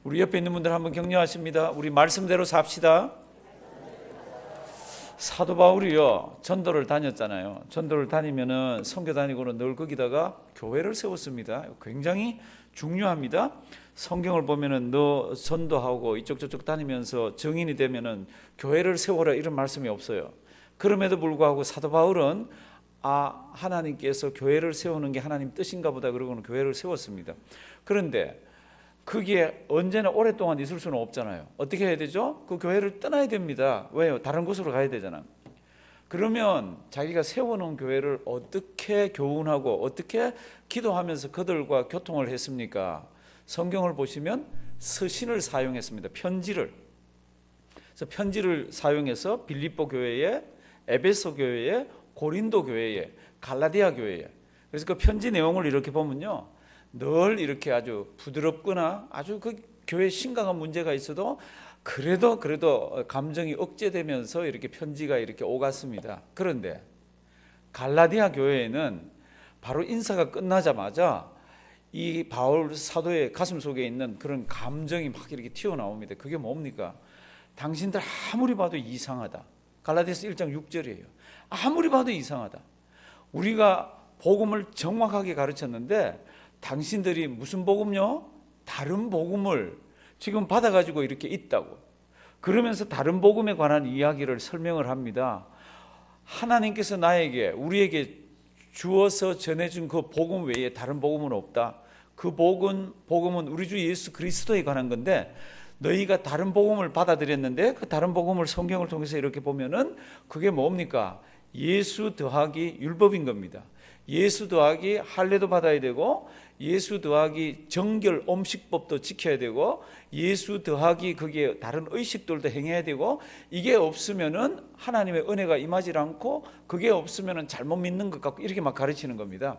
우리 옆에 있는 분들 한번 격려하십니다. 우리 말씀대로 삽시다. 사도 바울이요, 전도를 다녔잖아요. 전도를 다니면은 선교 다니고는 늘 거기다가 교회를 세웠습니다. 굉장히 중요합니다. 성경을 보면은 너 전도하고 이쪽 저쪽 다니면서 증인이 되면은 교회를 세워라 이런 말씀이 없어요. 그럼에도 불구하고 사도 바울은 하나님께서 교회를 세우는 게 하나님 뜻인가 보다 그러고는 교회를 세웠습니다. 그런데 그게 언제나 오랫동안 있을 수는 없잖아요. 어떻게 해야 되죠? 그 교회를 떠나야 됩니다. 왜요? 다른 곳으로 가야 되잖아. 그러면 자기가 세워놓은 교회를 어떻게 교훈하고 어떻게 기도하면서 그들과 교통을 했습니까? 성경을 보시면 서신을 사용했습니다. 편지를. 그래서 편지를 사용해서 빌립보 교회에, 에베소 교회에, 고린도 교회에, 갈라디아 교회에. 그래서 그 편지 내용을 이렇게 보면요, 늘 이렇게 아주 부드럽거나 아주 그 교회에 심각한 문제가 있어도 그래도 감정이 억제되면서 이렇게 편지가 이렇게 오갔습니다. 그런데 갈라디아 교회에는 바로 인사가 끝나자마자 이 바울 사도의 가슴 속에 있는 그런 감정이 막 이렇게 튀어나옵니다. 그게 뭡니까? 당신들 아무리 봐도 이상하다. 갈라디아서 1장 6절이에요. 아무리 봐도 이상하다. 우리가 복음을 정확하게 가르쳤는데 당신들이 무슨 복음요? 다른 복음을 지금 받아가지고 이렇게 있다고. 그러면서 다른 복음에 관한 이야기를 설명을 합니다. 하나님께서 우리에게 주어서 전해준 그 복음 외에 다른 복음은 없다. 그 복음은 우리 주 예수 그리스도에 관한 건데 너희가 다른 복음을 받아들였는데 그 다른 복음을 성경을 통해서 이렇게 보면은 그게 뭡니까? 예수 더하기 율법인 겁니다. 예수 더하기 할례도 받아야 되고 예수 더하기 정결 음식법도 지켜야 되고 예수 더하기 그게 다른 의식들도 행해야 되고 이게 없으면은 하나님의 은혜가 임하지 않고 그게 없으면은 잘못 믿는 것 같고 이렇게 막 가르치는 겁니다.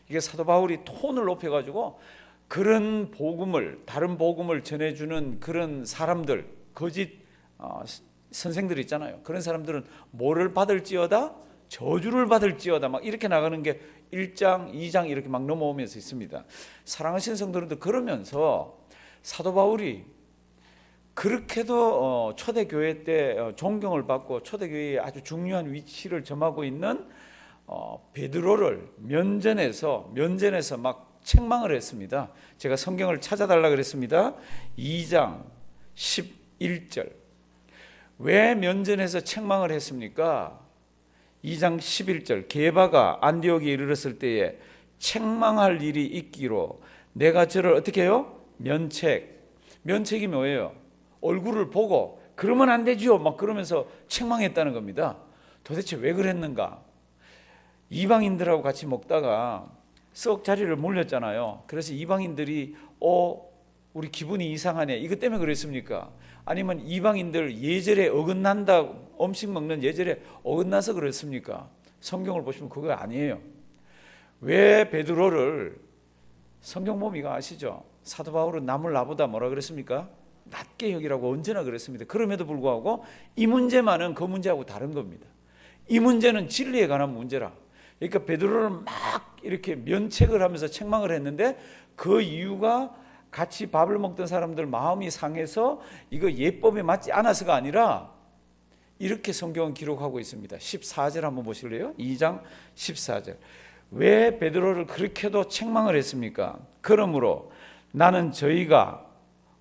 이게 사도 바울이 톤을 높여가지고 그런 복음을 다른 복음을 전해주는 그런 사람들 거짓 선생들 있잖아요. 그런 사람들은 뭐를 받을지어다 저주를 받을지어다 막 이렇게 나가는 게 1장 2장 이렇게 막 넘어오면서 있습니다. 사랑하시는 성도님들, 그러면서 사도 바울이 그렇게도 초대교회 때 존경을 받고 초대교회에 아주 중요한 위치를 점하고 있는 베드로를 면전에서 막 책망을 했습니다. 제가 성경을 찾아달라 그랬습니다. 2장 11절. 왜 면전에서 책망을 했습니까? 2장 11절. 게바가 안디옥에 이르렀을 때에 책망할 일이 있기로 내가 저를 어떻게 해요? 면책이 뭐예요? 얼굴을 보고 그러면 안 되죠 막 그러면서 책망했다는 겁니다. 도대체 왜 그랬는가? 이방인들하고 같이 먹다가 썩 자리를 몰렸잖아요. 그래서 이방인들이 우리 기분이 이상하네 이것 때문에 그랬습니까? 아니면 이방인들 예절에 어긋난다, 음식 먹는 예절에 어긋나서 그랬습니까? 성경을 보시면 그거 아니에요. 왜 베드로를 성경 보면 이거 아시죠? 사도 바울은 남을 나보다 뭐라 그랬습니까? 낮게 여기라고 언제나 그랬습니다. 그럼에도 불구하고 이 문제만은 그 문제하고 다른 겁니다. 이 문제는 진리에 관한 문제라. 그러니까 베드로를 막 이렇게 면책을 하면서 책망을 했는데 그 이유가 같이 밥을 먹던 사람들 마음이 상해서 이거 예법에 맞지 않아서가 아니라 이렇게 성경은 기록하고 있습니다. 14절 한번 보실래요? 2장 14절. 왜 베드로를 그렇게도 책망을 했습니까? 그러므로 나는 저희가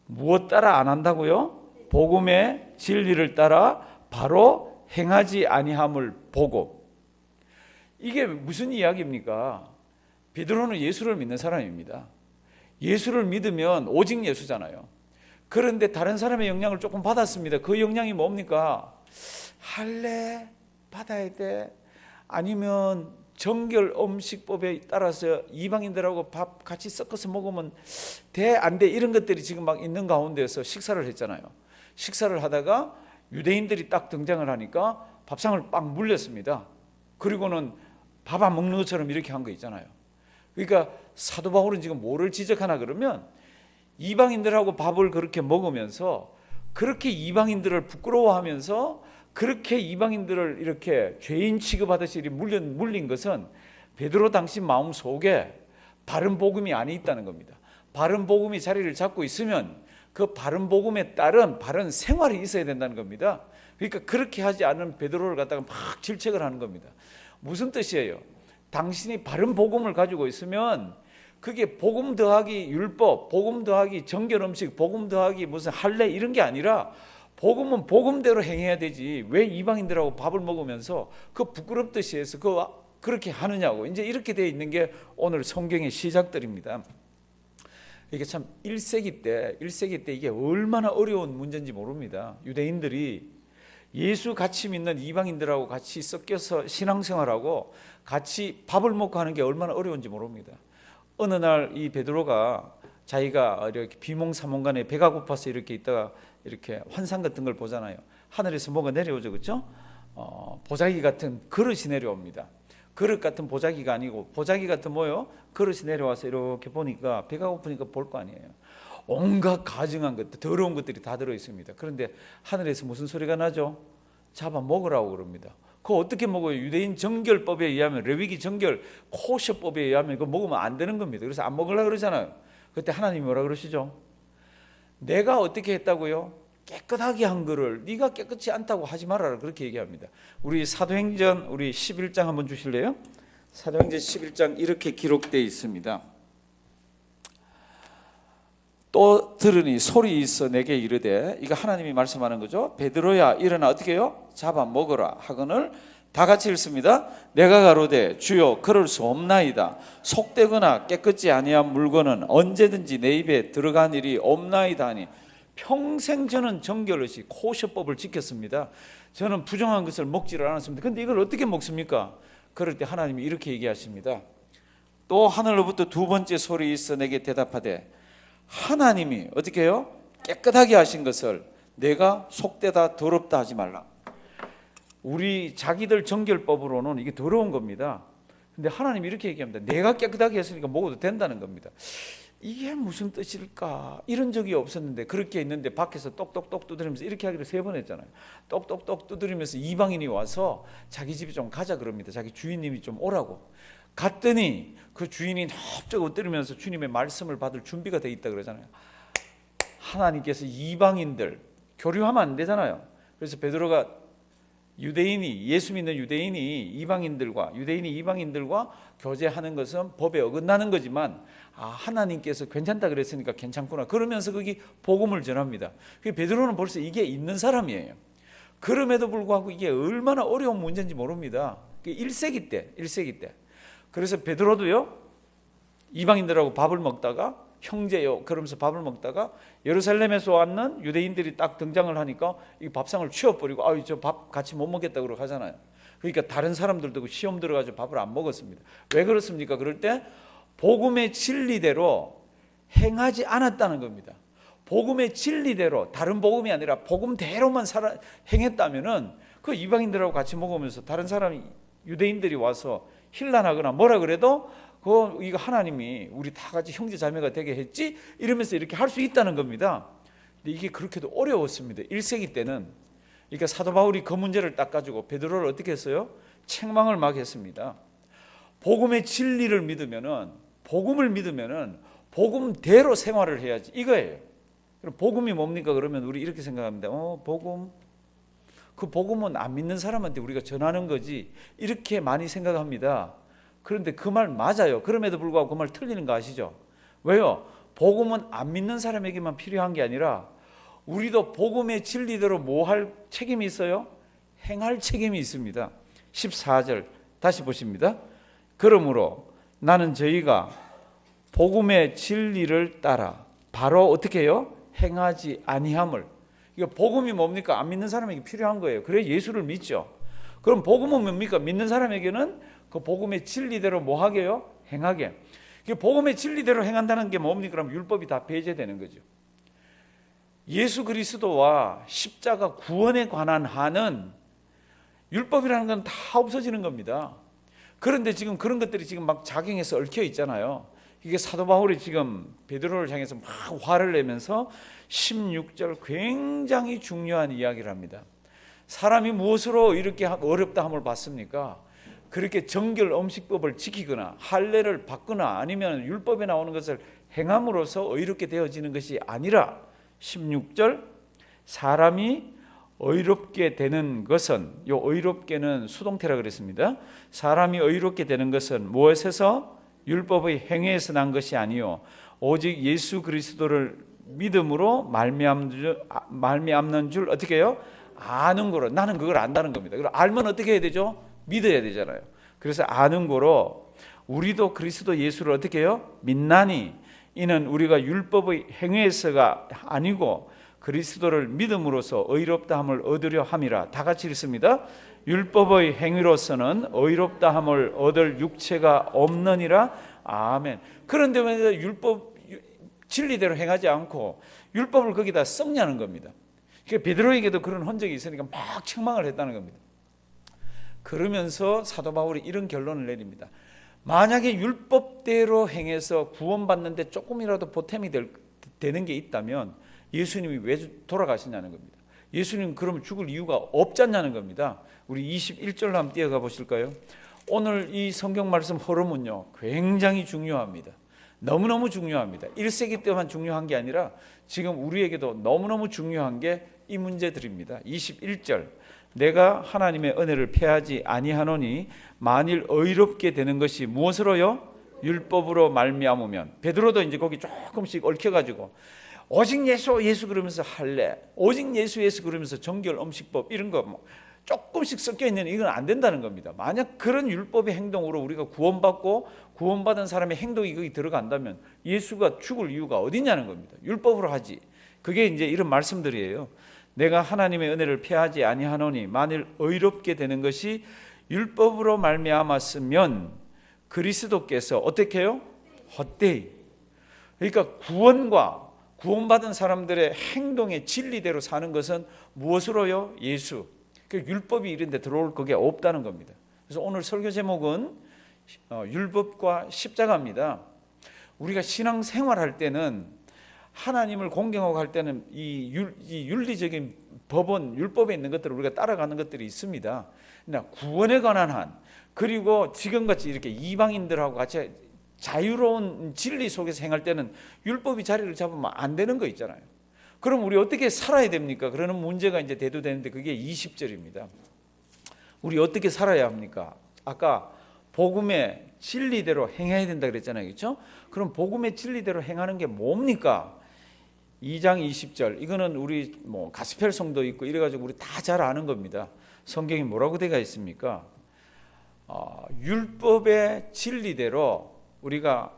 무엇 따라 안 한다고요? 복음의 진리를 따라 바로 행하지 아니함을 보고. 이게 무슨 이야기입니까? 베드로는 예수를 믿는 사람입니다. 예수를 믿으면 오직 예수잖아요. 그런데 다른 사람의 영향을 조금 받았습니다. 그 영향이 뭡니까? 할례 받아야 돼. 아니면 정결 음식법에 따라서 이방인들하고 밥 같이 섞어서 먹으면 돼, 안 돼, 이런 것들이 지금 막 있는 가운데서 식사를 했잖아요. 식사를 하다가 유대인들이 딱 등장을 하니까 밥상을 빡 물렸습니다. 그리고는 밥 안 먹는 것처럼 이렇게 한 거 있잖아요. 그러니까 사도 바울은 지금 뭐를 지적하나 그러면 이방인들하고 밥을 그렇게 먹으면서 그렇게 이방인들을 부끄러워하면서 그렇게 이방인들을 이렇게 죄인 취급하듯이 물린 것은 베드로 당시 마음 속에 바른 복음이 안에 있다는 겁니다. 바른 복음이 자리를 잡고 있으면 그 바른 복음에 따른 바른 생활이 있어야 된다는 겁니다. 그러니까 그렇게 하지 않은 베드로를 갖다가 막 질책을 하는 겁니다. 무슨 뜻이에요? 당신이 바른 복음을 가지고 있으면 그게 복음 더하기 율법, 복음 더하기 정결 음식, 복음 더하기 무슨 할례 이런 게 아니라 복음은 복음대로 행해야 되지. 왜 이방인들하고 밥을 먹으면서 그 부끄럽듯이 해서 그렇게 하느냐고. 이제 이렇게 되어 있는 게 오늘 성경의 시작들입니다. 이게 참 1세기 때 이게 얼마나 어려운 문제인지 모릅니다. 유대인들이 예수 같이 믿는 이방인들하고 같이 섞여서 신앙생활하고 같이 밥을 먹고 하는 게 얼마나 어려운지 모릅니다. 어느 날 이 베드로가 자기가 이렇게 비몽사몽간에 배가 고파서 이렇게 있다가 이렇게 환상 같은 걸 보잖아요. 하늘에서 뭐가 내려오죠, 그렇죠? 보자기 같은 그릇이 내려옵니다. 그릇 같은 보자기가 아니고 보자기 같은 뭐요? 그릇이 내려와서 이렇게 보니까 배가 고프니까 볼 거 아니에요. 온갖 가증한 것들, 더러운 것들이 다 들어 있습니다. 그런데 하늘에서 무슨 소리가 나죠? 잡아 먹으라고 그럽니다. 그거 어떻게 먹어요? 유대인 정결법에 의하면, 레위기 정결 코셔법에 의하면 그거 먹으면 안 되는 겁니다. 그래서 안 먹으려고 그러잖아요. 그때 하나님이 뭐라 그러시죠? 내가 어떻게 했다고요? 깨끗하게 한 거를 네가 깨끗이 않다고 하지 말아라, 그렇게 얘기합니다. 우리 사도행전 우리 11장 한번 주실래요? 사도행전 11장 이렇게 기록되어 있습니다. 또 들으니 소리 있어 내게 이르되, 이거 하나님이 말씀하는 거죠. 베드로야 일어나 어떻게 해요? 잡아 먹어라 하거늘 다 같이 읽습니다. 내가 가로되 주여 그럴 수 없나이다. 속되거나 깨끗지 아니한 물건은 언제든지 내 입에 들어간 일이 없나이다 하니, 평생 저는 정결없이 코셔법을 지켰습니다. 저는 부정한 것을 먹지를 않았습니다. 그런데 이걸 어떻게 먹습니까? 그럴 때 하나님이 이렇게 얘기하십니다. 또 하늘로부터 두 번째 소리 있어 내게 대답하되, 하나님이 어떻게 해요? 깨끗하게 하신 것을 내가 속되다 더럽다 하지 말라. 우리 자기들 정결법으로는 이게 더러운 겁니다. 근데 하나님이 이렇게 얘기합니다. 내가 깨끗하게 했으니까 먹어도 된다는 겁니다. 이게 무슨 뜻일까? 이런 적이 없었는데, 그렇게 있는데 밖에서 똑똑똑 두드리면서 이렇게 하기를 3번 했잖아요. 똑똑똑 두드리면서 이방인이 와서 자기 집에 좀 가자 그럽니다. 자기 주인님이 좀 오라고. 갔더니 그 주인이 납작 엎드리면서 주님의 말씀을 받을 준비가 돼 있다 그러잖아요. 하나님께서 이방인들 교류하면 안 되잖아요. 그래서 베드로가 유대인이, 예수 믿는 유대인이 이방인들과 교제하는 것은 법에 어긋나는 거지만, 하나님께서 괜찮다 그랬으니까 괜찮구나 그러면서 거기 복음을 전합니다. 베드로는 벌써 이게 있는 사람이에요. 그럼에도 불구하고 이게 얼마나 어려운 문제인지 모릅니다. 1세기 때. 그래서 베드로도요, 이방인들하고 밥을 먹다가, 형제요 그러면서 밥을 먹다가 예루살렘에서 왔는 유대인들이 딱 등장을 하니까 이 밥상을 치워버리고, 저 밥 같이 못 먹겠다 그러고 하잖아요. 그러니까 다른 사람들도 시험 들어가지고 밥을 안 먹었습니다. 왜 그렇습니까? 그럴 때 복음의 진리대로 행하지 않았다는 겁니다. 복음의 진리대로, 다른 복음이 아니라 복음대로만 행했다면은 그 이방인들하고 같이 먹으면서 다른 사람이, 유대인들이 와서 힐난하거나 뭐라 그래도 이거 하나님이 우리 다 같이 형제 자매가 되게 했지 이러면서 이렇게 할 수 있다는 겁니다. 근데 이게 그렇게도 어려웠습니다. 1세기 때는. 그러니까 사도 바울이 그 문제를 딱 가지고 베드로를 어떻게 했어요? 책망을 막 했습니다. 복음의 진리를 믿으면은, 복음을 믿으면은 복음대로 생활을 해야지 이거예요. 그럼 복음이 뭡니까? 그러면 우리 이렇게 생각합니다. 복음, 그 복음은 안 믿는 사람한테 우리가 전하는 거지 이렇게 많이 생각합니다. 그런데 그 말 맞아요. 그럼에도 불구하고 그 말 틀리는 거 아시죠? 왜요? 복음은 안 믿는 사람에게만 필요한 게 아니라 우리도 복음의 진리대로 뭐 할 책임이 있어요? 행할 책임이 있습니다. 14절 다시 보십니다. 그러므로 나는 저희가 복음의 진리를 따라 바로 어떻게 해요? 행하지 아니함을. 이거 복음이 뭡니까? 안 믿는 사람에게 필요한 거예요. 그래 예수를 믿죠. 그럼 복음은 뭡니까? 믿는 사람에게는 그 복음의 진리대로 뭐 하게요? 행하게. 복음의 진리대로 행한다는 게 뭡니까? 그럼 율법이 다 폐지되는 거죠. 예수 그리스도와 십자가 구원에 관한 한은 율법이라는 건 다 없어지는 겁니다. 그런데 지금 그런 것들이 지금 막 작용해서 얽혀 있잖아요. 이게 사도 바울이 지금 베드로를 향해서 막 화를 내면서 16절 굉장히 중요한 이야기를 합니다. 사람이 무엇으로 이렇게 어렵다 함을 받습니까? 그렇게 정결 음식법을 지키거나 할례를 받거나 아니면 율법에 나오는 것을 행함으로써 의롭게 되어지는 것이 아니라 16절 사람이 의롭게 되는 것은, 요 의롭게는 수동태라 그랬습니다. 사람이 의롭게 되는 것은 무엇에서? 율법의 행위에서 난 것이 아니요 오직 예수 그리스도를 믿음으로 말미암는 줄 어떻게 해요? 아는 거로. 나는 그걸 안다는 겁니다. 그걸 알면 어떻게 해야 되죠? 믿어야 되잖아요. 그래서 아는 거로 우리도 그리스도 예수를 어떻게 해요? 믿나니 이는 우리가 율법의 행위에서가 아니고 그리스도를 믿음으로써 의롭다함을 얻으려 함이라. 다 같이 읽습니다. 율법의 행위로서는 의롭다함을 얻을 육체가 없느니라. 아멘. 그런데 왜 율법 진리대로 행하지 않고 율법을 거기다 썩냐는 겁니다. 그러니까 베드로에게도 그런 흔적이 있으니까 막 책망을 했다는 겁니다. 그러면서 사도 바울이 이런 결론을 내립니다. 만약에 율법대로 행해서 구원받는데 조금이라도 보탬이 되는 게 있다면 예수님이 왜 돌아가시냐는 겁니다. 예수님 그러면 죽을 이유가 없지 않냐는 겁니다. 우리 21절로 한번 뛰어가 보실까요? 오늘 이 성경 말씀 흐름은요 굉장히 중요합니다. 너무너무 중요합니다. 1세기 때만 중요한 게 아니라 지금 우리에게도 너무너무 중요한 게 이 문제들입니다. 21절 내가 하나님의 은혜를 패하지 아니하노니 만일 의롭게 되는 것이 무엇으로요? 율법으로 말미암으면. 베드로도 이제 거기 조금씩 얽혀가지고 오직 예수 그러면서 할례, 오직 예수 그러면서 정결 음식법 이런 거 뭐 조금씩 섞여 있는 이건 안 된다는 겁니다. 만약 그런 율법의 행동으로 우리가 구원받고 구원받은 사람의 행동이 거기 들어간다면 예수가 죽을 이유가 어디냐는 겁니다. 율법으로 하지. 그게 이제 이런 말씀들이에요. 내가 하나님의 은혜를 패하지 아니하노니 만일 의롭게 되는 것이 율법으로 말미암았으면 그리스도께서 어떻게 해요? 헛되이. 그러니까 구원받은 사람들의 행동의 진리대로 사는 것은 무엇으로요? 예수. 그 율법이 이런 데 들어올 그게 없다는 겁니다. 그래서 오늘 설교 제목은 율법과 십자가입니다. 우리가 신앙생활할 때는 하나님을 공경하고 할 때는 이 윤리적인 법은 율법에 있는 것들을 우리가 따라가는 것들이 있습니다. 그러나 구원에 관한 한 그리고 지금같이 이렇게 이방인들하고 같이 자유로운 진리 속에서 행할 때는 율법이 자리를 잡으면 안 되는 거 있잖아요. 그럼 우리 어떻게 살아야 됩니까? 그러는 문제가 이제 대두되는데 그게 20절입니다. 우리 어떻게 살아야 합니까? 아까 복음의 진리대로 행해야 된다 그랬잖아요. 그렇죠? 그럼 복음의 진리대로 행하는 게 뭡니까? 2장 20절. 이거는 우리 뭐 가스펠 성도 있고 이래 가지고 우리 다 잘 아는 겁니다. 성경이 뭐라고 되어 있습니까? 율법의 진리대로 우리가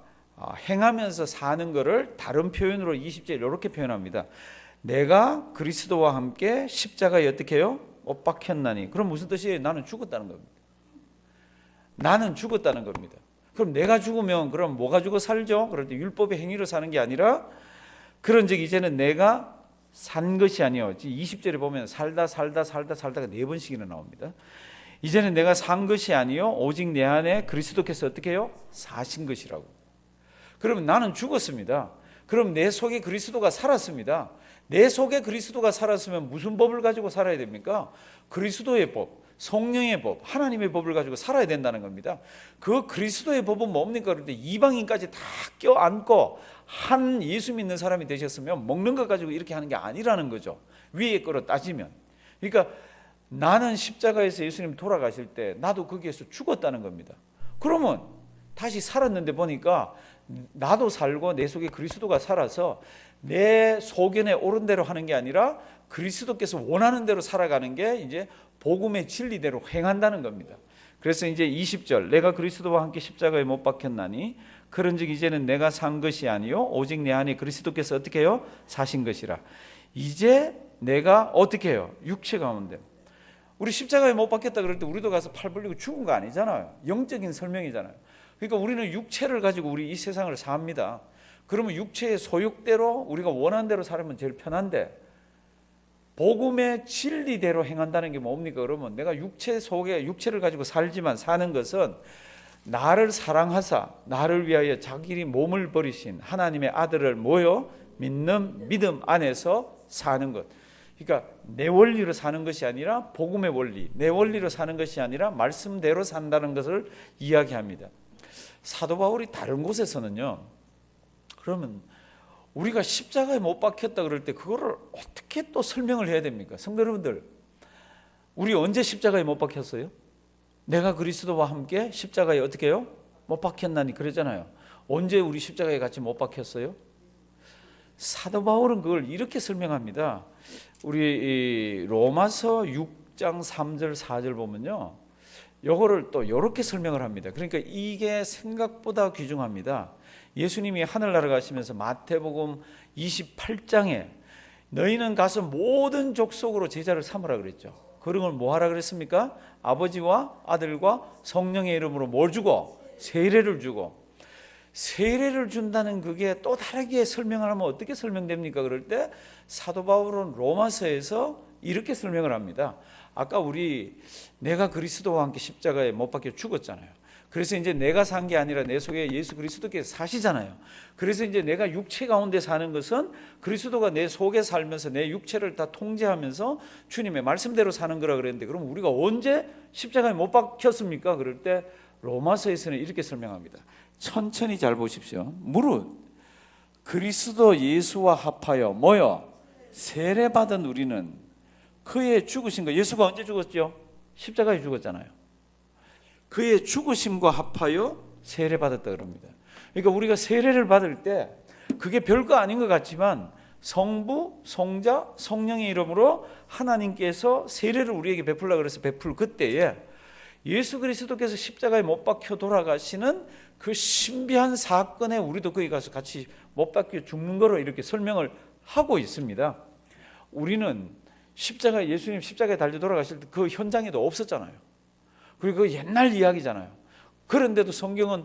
행하면서 사는 것을 다른 표현으로 20절 이렇게 표현합니다. 내가 그리스도와 함께 십자가에 어떻게 해요? 못 박혔나니. 그럼 무슨 뜻이에요? 나는 죽었다는 겁니다. 나는 죽었다는 겁니다. 그럼 내가 죽으면 그럼 뭐가 죽어 살죠? 그럴 때 율법의 행위로 사는 게 아니라 그런즉 이제는 내가 산 것이 아니요. 20절에 보면 살다가 4번씩이나 나옵니다. 이제는 내가 산 것이 아니요 오직 내 안에 그리스도께서 어떻게 해요? 사신 것이라고. 그러면 나는 죽었습니다. 그럼 내 속에 그리스도가 살았습니다. 내 속에 그리스도가 살았으면 무슨 법을 가지고 살아야 됩니까? 그리스도의 법, 성령의 법, 하나님의 법을 가지고 살아야 된다는 겁니다. 그 그리스도의 법은 뭡니까? 그런데 이방인까지 다 껴안고 한 예수 믿는 사람이 되셨으면 먹는 것 가지고 이렇게 하는 게 아니라는 거죠. 위의 거로 따지면. 그러니까 나는 십자가에서 예수님 돌아가실 때 나도 거기에서 죽었다는 겁니다. 그러면 다시 살았는데 보니까 나도 살고 내 속에 그리스도가 살아서 내 소견에 옳은 대로 하는 게 아니라 그리스도께서 원하는 대로 살아가는 게 이제 복음의 진리대로 행한다는 겁니다. 그래서 이제 20절 내가 그리스도와 함께 십자가에 못 박혔나니 그런즉 이제는 내가 산 것이 아니요 오직 내 안에 그리스도께서 어떻게 해요? 사신 것이라. 이제 내가 어떻게 해요? 육체 가운데 우리 십자가에 못 박혔다 그럴 때 우리도 가서 팔 벌리고 죽은 거 아니잖아요. 영적인 설명이잖아요. 그러니까 우리는 육체를 가지고 우리 이 세상을 삽니다. 그러면 육체의 소욕대로 우리가 원하는 대로 살면 제일 편한데 복음의 진리대로 행한다는 게 뭡니까? 그러면 내가 육체 속에 육체를 가지고 살지만 사는 것은 나를 사랑하사 나를 위하여 자기 몸을 버리신 하나님의 아들을 모여 믿는 믿음 안에서 사는 것. 그러니까 내 원리로 사는 것이 아니라 복음의 원리, 내 원리로 사는 것이 아니라 말씀대로 산다는 것을 이야기합니다. 사도 바울이 다른 곳에서는요. 그러면 우리가 십자가에 못 박혔다 그럴 때 그거를 어떻게 또 설명을 해야 됩니까? 성도 여러분들, 우리 언제 십자가에 못 박혔어요? 내가 그리스도와 함께 십자가에 어떻게 해요? 못 박혔나니 그랬잖아요. 언제 우리 십자가에 같이 못 박혔어요? 사도 바울은 그걸 이렇게 설명합니다. 우리 로마서 6장 3절 4절 보면요, 요거를 또 이렇게 설명을 합니다. 그러니까 이게 생각보다 귀중합니다. 예수님이 하늘나라 가시면서 마태복음 28장에 너희는 가서 모든 족속으로 제자를 삼으라 그랬죠. 그런 걸 뭐 하라 그랬습니까? 아버지와 아들과 성령의 이름으로 뭘 주고? 세례를 주고. 세례를 준다는 그게 또 다르게 설명을 하면 어떻게 설명됩니까? 그럴 때 사도 바울은 로마서에서 이렇게 설명을 합니다. 아까 내가 그리스도와 함께 십자가에 못 박혀 죽었잖아요. 그래서 이제 내가 산 게 아니라 내 속에 예수 그리스도께서 사시잖아요. 그래서 이제 내가 육체 가운데 사는 것은 그리스도가 내 속에 살면서 내 육체를 다 통제하면서 주님의 말씀대로 사는 거라 그랬는데, 그럼 우리가 언제 십자가에 못 박혔습니까? 그럴 때 로마서에서는 이렇게 설명합니다. 천천히 잘 보십시오. 무릇 그리스도 예수와 합하여 뭐요? 세례받은 우리는 그의 죽으심과, 예수가 언제 죽었죠? 십자가에 죽었잖아요. 그의 죽으심과 합하여 세례받았다 그럽니다. 그러니까 우리가 세례를 받을 때 그게 별거 아닌 것 같지만 성부, 성자, 성령의 이름으로 하나님께서 세례를 우리에게 베풀라 그래서 베풀 그때에 예수 그리스도께서 십자가에 못 박혀 돌아가시는 그 신비한 사건에 우리도 거기 가서 같이 못 박혀 죽는 거로 이렇게 설명을 하고 있습니다. 우리는 예수님 십자가에 달려 돌아가실 때 그 현장에도 없었잖아요. 그리고 그 옛날 이야기잖아요. 그런데도 성경은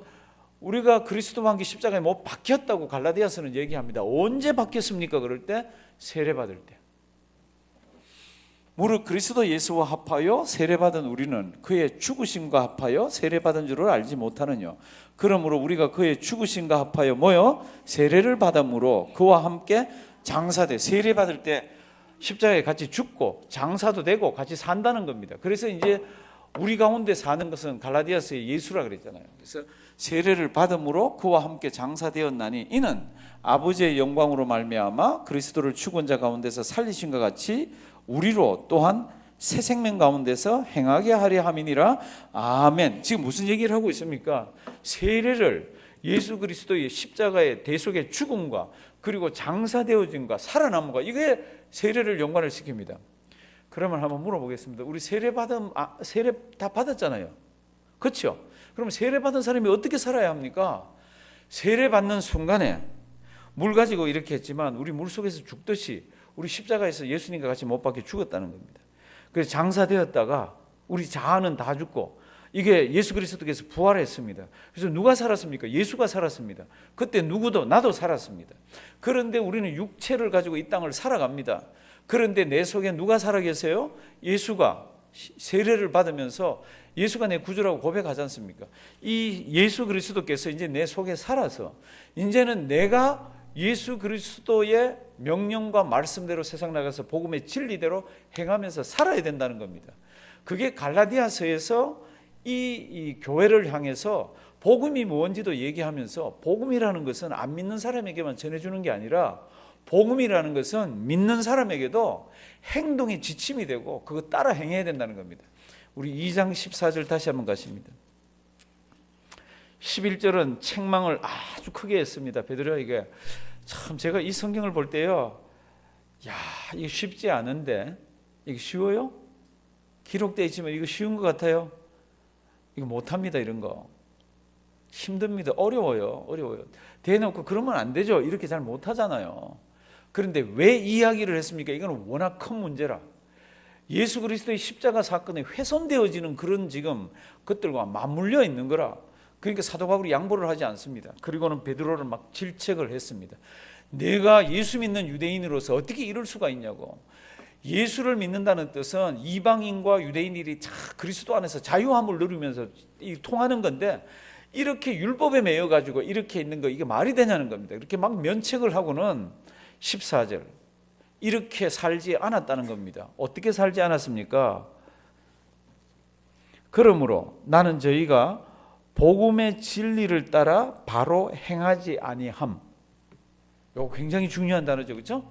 우리가 그리스도와 함께 십자가에 못 박혔다고 갈라디아서는 얘기합니다. 언제 박혔습니까? 그럴 때 세례받을 때. 무릇 그리스도 예수와 합하여 세례받은 우리는 그의 죽으심과 합하여 세례받은 줄을 알지 못하느냐. 그러므로 우리가 그의 죽으심과 합하여 뭐요? 세례를 받음으로 그와 함께 장사돼, 세례받을 때 십자가에 같이 죽고 장사도 되고 같이 산다는 겁니다. 그래서 이제 우리 가운데 사는 것은 갈라디아서의 예수라 그랬잖아요. 그래서 세례를 받음으로 그와 함께 장사되었나니 이는 아버지의 영광으로 말미암아 그리스도를 죽은 자 가운데서 살리신과 같이 우리로 또한 새 생명 가운데서 행하게 하려 함이니라. 아멘. 지금 무슨 얘기를 하고 있습니까? 세례를 예수 그리스도의 십자가의 대속의 죽음과 그리고 장사되어짐과 살아남음과, 이게 세례를 연관을 시킵니다. 그러면 한번 물어보겠습니다. 우리 세례 다 받았잖아요. 그렇죠? 그럼 세례 받은 사람이 어떻게 살아야 합니까? 세례 받는 순간에 물 가지고 이렇게 했지만 우리 물 속에서 죽듯이 우리 십자가에서 예수님과 같이 못 박혀 죽었다는 겁니다. 그래서 장사되었다가 우리 자아는 다 죽고, 이게 예수 그리스도께서 부활했습니다. 그래서 누가 살았습니까? 예수가 살았습니다. 그때 누구도, 나도 살았습니다. 그런데 우리는 육체를 가지고 이 땅을 살아갑니다. 그런데 내 속에 누가 살아 계세요? 예수가 세례를 받으면서 예수가 내 구주라고 고백하지 않습니까? 이 예수 그리스도께서 이제 내 속에 살아서 이제는 내가 예수 그리스도의 명령과 말씀대로 세상 나가서 복음의 진리대로 행하면서 살아야 된다는 겁니다. 그게 갈라디아서에서 이 교회를 향해서 복음이 뭔지도 얘기하면서, 복음이라는 것은 안 믿는 사람에게만 전해주는 게 아니라 복음이라는 것은 믿는 사람에게도 행동의 지침이 되고 그거 따라 행해야 된다는 겁니다. 우리 2장 14절 다시 한번 가십니다. 11절은 책망을 아주 크게 했습니다. 베드로에게. 참 제가 이 성경을 볼 때요, 이거 쉽지 않은데, 이거 쉬워요? 기록되어 있지만 이거 쉬운 것 같아요? 이거 못합니다. 이런 거 힘듭니다. 어려워요. 대놓고 그러면 안 되죠. 이렇게 잘 못하잖아요. 그런데 왜 이야기를 했습니까? 이거는 워낙 큰 문제라. 예수 그리스도의 십자가 사건에 훼손되어지는 그런 지금 것들과 맞물려 있는 거라. 그러니까 사도 바울이 양보를 하지 않습니다. 그리고는 베드로를 막 질책을 했습니다. 내가 예수 믿는 유대인으로서 어떻게 이럴 수가 있냐고. 예수를 믿는다는 뜻은 이방인과 유대인들이 그리스도 안에서 자유함을 누리면서 통하는 건데, 이렇게 율법에 매여 가지고 이렇게 있는 거, 이게 말이 되냐는 겁니다. 이렇게 막 면책을 하고는 14절 이렇게 살지 않았다는 겁니다. 어떻게 살지 않았습니까? 그러므로 나는 저희가 복음의 진리를 따라 바로 행하지 아니함. 이거 굉장히 중요한 단어죠, 그렇죠?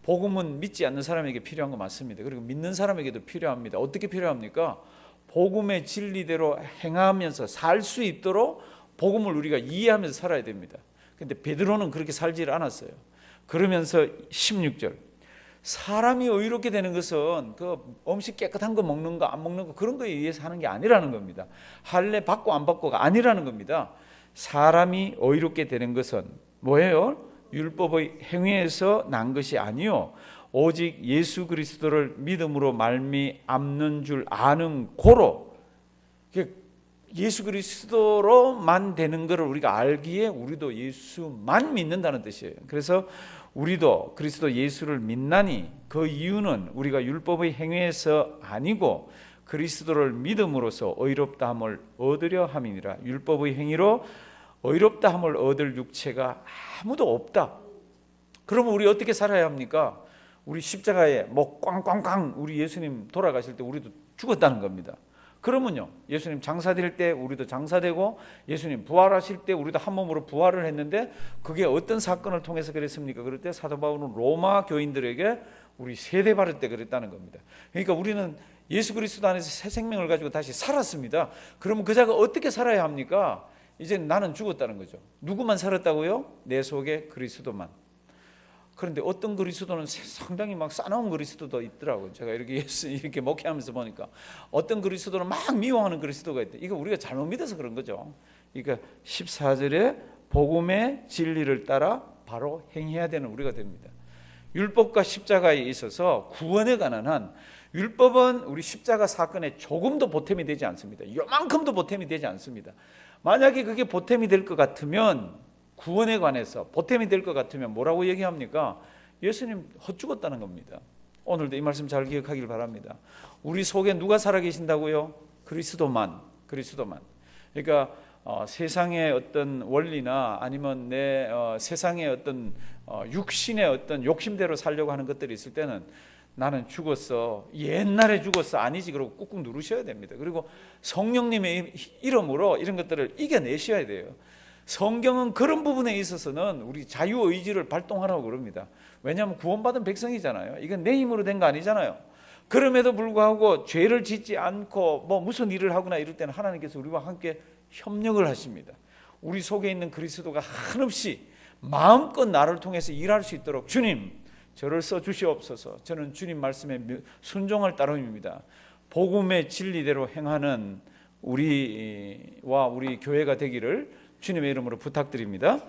복음은 믿지 않는 사람에게 필요한 거 맞습니다. 그리고 믿는 사람에게도 필요합니다. 어떻게 필요합니까? 복음의 진리대로 행하면서 살 수 있도록 복음을 우리가 이해하면서 살아야 됩니다. 근데 베드로는 그렇게 살지를 않았어요. 그러면서 16절, 사람이 의롭게 되는 것은 그 음식 깨끗한 거 먹는 거 안 먹는 거 그런 거에 의해서 하는 게 아니라는 겁니다. 할례 받고 안 받고가 아니라는 겁니다. 사람이 의롭게 되는 것은 뭐예요? 율법의 행위에서 난 것이 아니요 오직 예수 그리스도를 믿음으로 말미암는 줄 아는 고로, 예수 그리스도로만 되는 것을 우리가 알기에 우리도 예수만 믿는다는 뜻이에요. 그래서 우리도 그리스도 예수를 믿나니 그 이유는 우리가 율법의 행위에서 아니고 그리스도를 믿음으로써 의롭다함을 얻으려 함이니라. 율법의 행위로 의롭다함을 얻을 육체가 아무도 없다. 그러면 우리 어떻게 살아야 합니까? 우리 십자가에 목 꽝꽝꽝 우리 예수님 돌아가실 때 우리도 죽었다는 겁니다. 그러면요, 예수님 장사될 때 우리도 장사되고 예수님 부활하실 때 우리도 한 몸으로 부활을 했는데 그게 어떤 사건을 통해서 그랬습니까? 그럴 때 사도 바울은 로마 교인들에게 우리 세대 바를 때 그랬다는 겁니다. 그러니까 우리는 예수 그리스도 안에서 새 생명을 가지고 다시 살았습니다. 그러면 그 자가 어떻게 살아야 합니까? 이제 나는 죽었다는 거죠. 누구만 살았다고요? 내 속에 그리스도만. 그런데 어떤 그리스도는 상당히 막 싸나운 그리스도도 있더라고요. 제가 이렇게 목회하면서 보니까 어떤 그리스도는 막 미워하는 그리스도가 있대. 이거 우리가 잘못 믿어서 그런 거죠. 그러니까 14절에 복음의 진리를 따라 바로 행해야 되는 우리가 됩니다. 율법과 십자가에 있어서 구원에 관한 한 율법은 우리 십자가 사건에 조금도 보탬이 되지 않습니다. 요만큼도 보탬이 되지 않습니다. 만약에 그게 보탬이 될 것 같으면, 구원에 관해서 보탬이 될 것 같으면 뭐라고 얘기합니까? 예수님 헛죽었다는 겁니다. 오늘도 이 말씀 잘 기억하길 바랍니다. 우리 속에 누가 살아계신다고요? 그리스도만. 그러니까 세상의 어떤 원리나 아니면 내 세상의 어떤 육신의 어떤 욕심대로 살려고 하는 것들이 있을 때는 나는 죽었어, 옛날에 죽었어, 아니지, 그러고 꾹꾹 누르셔야 됩니다. 그리고 성령님의 이름으로 이런 것들을 이겨내셔야 돼요. 성경은 그런 부분에 있어서는 우리 자유의지를 발동하라고 그럽니다. 왜냐하면 구원받은 백성이잖아요. 이건 내 힘으로 된 거 아니잖아요. 그럼에도 불구하고 죄를 짓지 않고 뭐 무슨 일을 하거나 이럴 때는 하나님께서 우리와 함께 협력을 하십니다. 우리 속에 있는 그리스도가 한없이 마음껏 나를 통해서 일할 수 있도록 주님 저를 써주시옵소서. 저는 주님 말씀에 순종할 따름입니다. 복음의 진리대로 행하는 우리와 우리 교회가 되기를 주님의 이름으로 부탁드립니다.